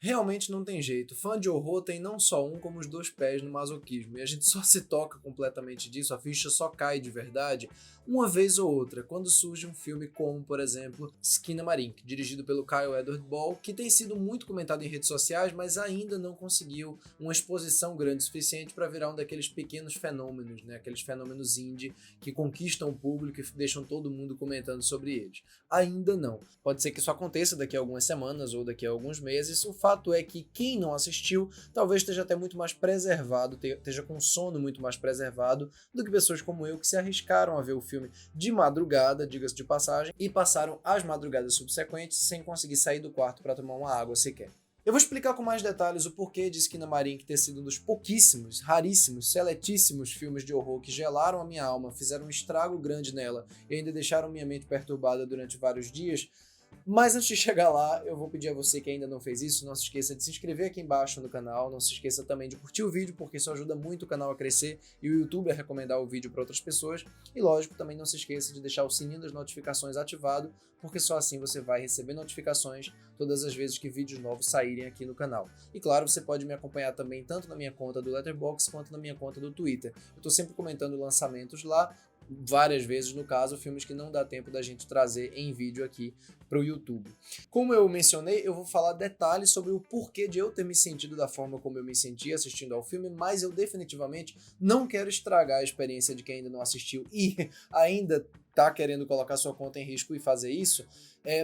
Realmente não tem jeito. Fã de horror tem não só um, como os dois pés no masoquismo. E a gente só se toca completamente disso, a ficha só cai de verdade uma vez ou outra, quando surge um filme como, por exemplo, Skinamarink, dirigido pelo Kyle Edward Ball, que tem sido muito comentado em redes sociais, mas ainda não conseguiu uma exposição grande o suficiente para virar um daqueles pequenos fenômenos, né? Aqueles fenômenos indie que conquistam o público e deixam todo mundo comentando sobre eles. Ainda não. Pode ser que isso aconteça daqui a algumas semanas ou daqui a alguns meses. O fato é que quem não assistiu talvez esteja até muito mais preservado, esteja com sono muito mais preservado do que pessoas como eu que se arriscaram a ver o filme de madrugada, diga-se de passagem, e passaram as madrugadas subsequentes sem conseguir sair do quarto para tomar uma água sequer. Eu vou explicar com mais detalhes o porquê de Skinamarink ter sido um dos pouquíssimos, raríssimos, seletíssimos filmes de horror que gelaram a minha alma, fizeram um estrago grande nela e ainda deixaram minha mente perturbada durante vários dias. Mas antes de chegar lá, eu vou pedir a você que ainda não fez isso, não se esqueça de se inscrever aqui embaixo no canal, não se esqueça também de curtir o vídeo, porque isso ajuda muito o canal a crescer e o YouTube a recomendar o vídeo para outras pessoas. E lógico, também não se esqueça de deixar o sininho das notificações ativado, porque só assim você vai receber notificações todas as vezes que vídeos novos saírem aqui no canal. E claro, você pode me acompanhar também tanto na minha conta do Letterboxd quanto na minha conta do Twitter. Eu estou sempre comentando lançamentos lá, várias vezes, no caso, filmes que não dá tempo da gente trazer em vídeo aqui para o YouTube. Como eu mencionei, eu vou falar detalhes sobre o porquê de eu ter me sentido da forma como eu me senti assistindo ao filme, mas eu definitivamente não quero estragar a experiência de quem ainda não assistiu e ainda tá querendo colocar sua conta em risco e fazer isso,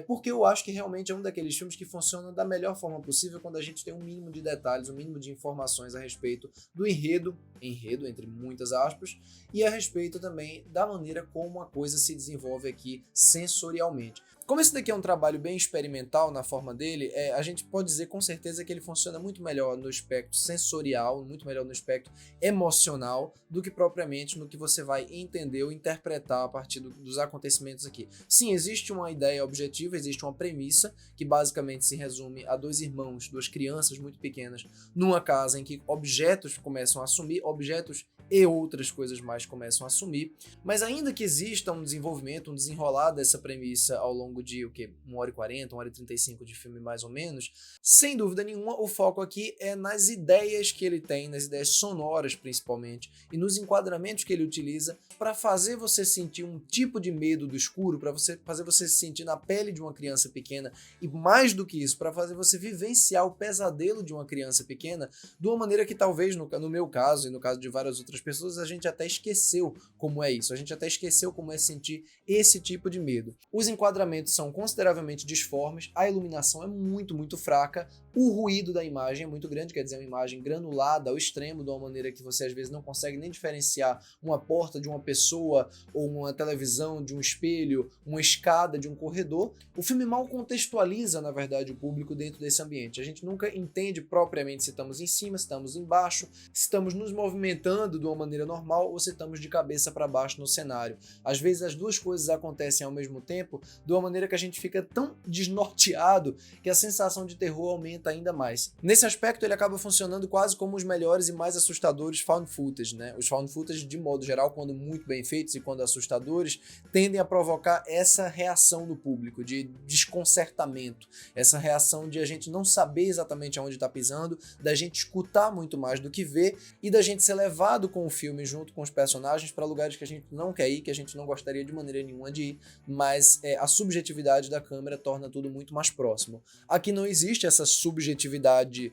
porque eu acho que realmente é um daqueles filmes que funciona da melhor forma possível quando a gente tem um mínimo de detalhes, um mínimo de informações a respeito do enredo entre muitas aspas, e a respeito também da maneira como a coisa se desenvolve aqui sensorialmente. Como esse daqui é um trabalho bem experimental na forma dele, a gente pode dizer com certeza que ele funciona muito melhor no espectro sensorial, muito melhor no espectro emocional, do que propriamente no que você vai entender ou interpretar a partir dos acontecimentos aqui. Sim, existe uma ideia objetiva, existe uma premissa, que basicamente se resume a dois irmãos, duas crianças muito pequenas, numa casa em que objetos começam a sumir, objetos e outras coisas mais começam a sumir, mas ainda que exista um desenvolvimento, um desenrolar dessa premissa ao longo de, 1h40, 1h35 de filme mais ou menos, sem dúvida nenhuma, o foco aqui é nas ideias que ele tem, nas ideias sonoras principalmente, e nos enquadramentos que ele utiliza para fazer você sentir um tipo de medo do escuro, para fazer você se sentir na pele de uma criança pequena, e mais do que isso, para fazer você vivenciar o pesadelo de uma criança pequena, de uma maneira que talvez, no meu caso, e no caso de várias outras pessoas, a gente até esqueceu como é isso, a gente até esqueceu como é sentir esse tipo de medo. Os enquadramentos são consideravelmente disformes, a iluminação é muito fraca, o ruído da imagem é muito grande, quer dizer, uma imagem granulada ao extremo, de uma maneira que você às vezes não consegue nem diferenciar uma porta de uma pessoa, ou uma televisão de um espelho, uma escada de um corredor. O filme mal contextualiza, na verdade, o público dentro desse ambiente. A gente nunca entende propriamente se estamos em cima, se estamos embaixo, se estamos nos movimentando de uma maneira normal ou se estamos de cabeça para baixo no cenário. Às vezes as duas coisas acontecem ao mesmo tempo, de uma maneira que a gente fica tão desnorteado que a sensação de terror aumenta ainda mais. Nesse aspecto, ele acaba funcionando quase como os melhores e mais assustadores found footage, né? Os found footage, de modo geral, quando muito bem feitos e quando assustadores, tendem a provocar essa reação do público, de desconcertamento, essa reação de a gente não saber exatamente aonde está pisando, da gente escutar muito mais do que ver e da gente ser levado com o filme junto com os personagens para lugares que a gente não quer ir, que a gente não gostaria de maneira nenhuma de ir, mas a subjetividade da câmera torna tudo muito mais próximo. Aqui não existe essa subjetividade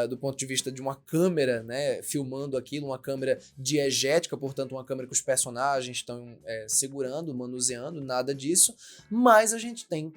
do ponto de vista de uma câmera, né, filmando aquilo, uma câmera diegética, portanto uma câmera que os personagens estão segurando, manuseando, nada disso, mas a gente tem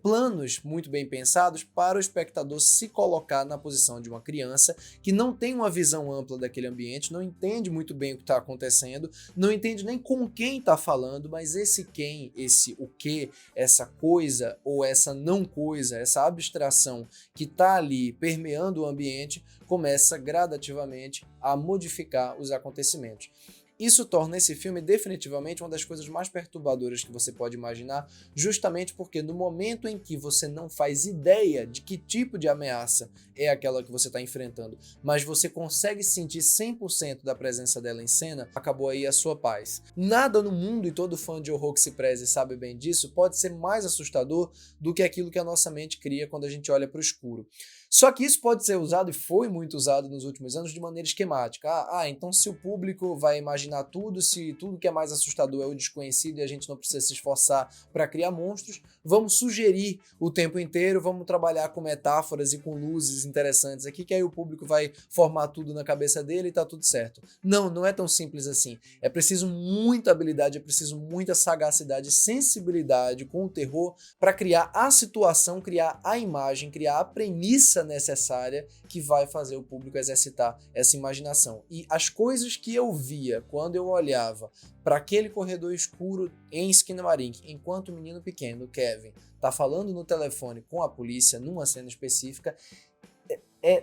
planos muito bem pensados para o espectador se colocar na posição de uma criança que não tem uma visão ampla daquele ambiente, não entende muito bem o que está acontecendo, não entende nem com quem está falando, mas esse quem, esse o que, essa coisa ou essa não coisa, essa abstração que está ali permeando o ambiente, começa gradativamente a modificar os acontecimentos. Isso torna esse filme definitivamente uma das coisas mais perturbadoras que você pode imaginar, justamente porque no momento em que você não faz ideia de que tipo de ameaça é aquela que você está enfrentando, mas você consegue sentir 100% da presença dela em cena, acabou aí a sua paz. Nada no mundo, e todo fã de horror que se preze sabe bem disso, pode ser mais assustador do que aquilo que a nossa mente cria quando a gente olha para o escuro. Só que isso pode ser usado, e foi muito usado nos últimos anos, de maneira esquemática. Então se o público vai imaginar tudo, se tudo que é mais assustador é o desconhecido e a gente não precisa se esforçar para criar monstros, vamos sugerir o tempo inteiro, vamos trabalhar com metáforas e com luzes interessantes aqui, que aí o público vai formar tudo na cabeça dele e tá tudo certo. Não, não é tão simples assim. É preciso muita habilidade, é preciso muita sagacidade e sensibilidade com o terror para criar a situação, criar a imagem, criar a premissa necessária que vai fazer o público exercitar essa imaginação. E as coisas que eu via quando eu olhava para aquele corredor escuro em Skinamarink, enquanto o menino pequeno, Kevin, tá falando no telefone com a polícia numa cena específica,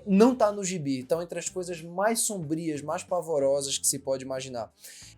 não tá no gibi, estão entre as coisas mais sombrias, mais pavorosas que se pode imaginar.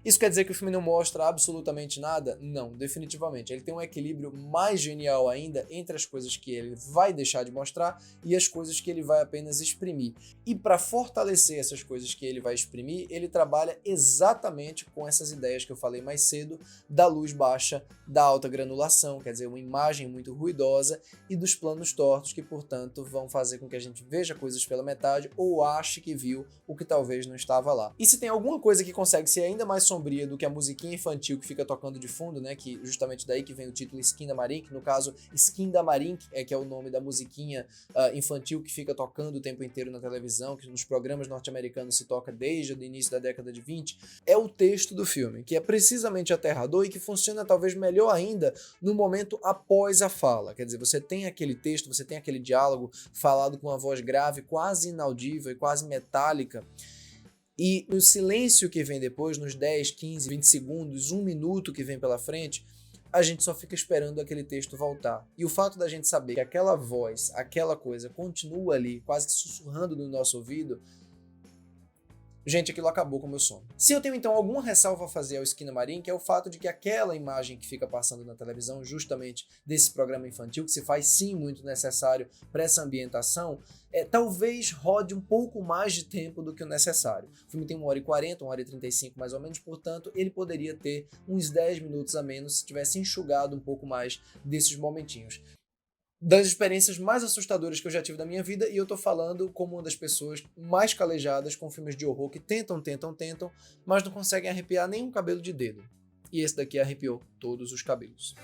Isso quer dizer que o filme não mostra absolutamente nada? Não, definitivamente. Ele tem um equilíbrio mais genial ainda entre as coisas que ele vai deixar de mostrar e as coisas que ele vai apenas exprimir. E para fortalecer essas coisas que ele vai exprimir, ele trabalha exatamente com essas ideias que eu falei mais cedo, da luz baixa, da alta granulação, quer dizer, uma imagem muito ruidosa, e dos planos tortos que, portanto, vão fazer com que a gente veja coisas pela metade ou ache que viu o que talvez não estava lá. E se tem alguma coisa que consegue ser ainda mais sombria do que a musiquinha infantil que fica tocando de fundo, né, que justamente daí que vem o título Skinamarink, no caso Skinamarink que é o nome da musiquinha infantil que fica tocando o tempo inteiro na televisão, que nos programas norte-americanos se toca desde o início da década de 20, é o texto do filme, que é precisamente aterrador e que funciona talvez melhor ainda no momento após a fala. Quer dizer, você tem aquele texto, você tem aquele diálogo falado com uma voz grave, quase inaudível e quase metálica, e no silêncio que vem depois, nos 10, 15, 20 segundos, 1 minuto que vem pela frente, a gente só fica esperando aquele texto voltar. E o fato da gente saber que aquela voz, aquela coisa continua ali, quase que sussurrando no nosso ouvido, gente, aquilo acabou com o meu sono. Se eu tenho então alguma ressalva a fazer ao Skinamarink, é o fato de que aquela imagem que fica passando na televisão, justamente desse programa infantil, que se faz sim muito necessário para essa ambientação, talvez rode um pouco mais de tempo do que o necessário. O filme tem 1h40, 1h35 mais ou menos, portanto, ele poderia ter uns 10 minutos a menos se tivesse enxugado um pouco mais desses momentinhos. Das experiências mais assustadoras que eu já tive da minha vida, e eu tô falando como uma das pessoas mais calejadas com filmes de horror que tentam, mas não conseguem arrepiar nenhum cabelo de dedo. E esse daqui arrepiou todos os cabelos.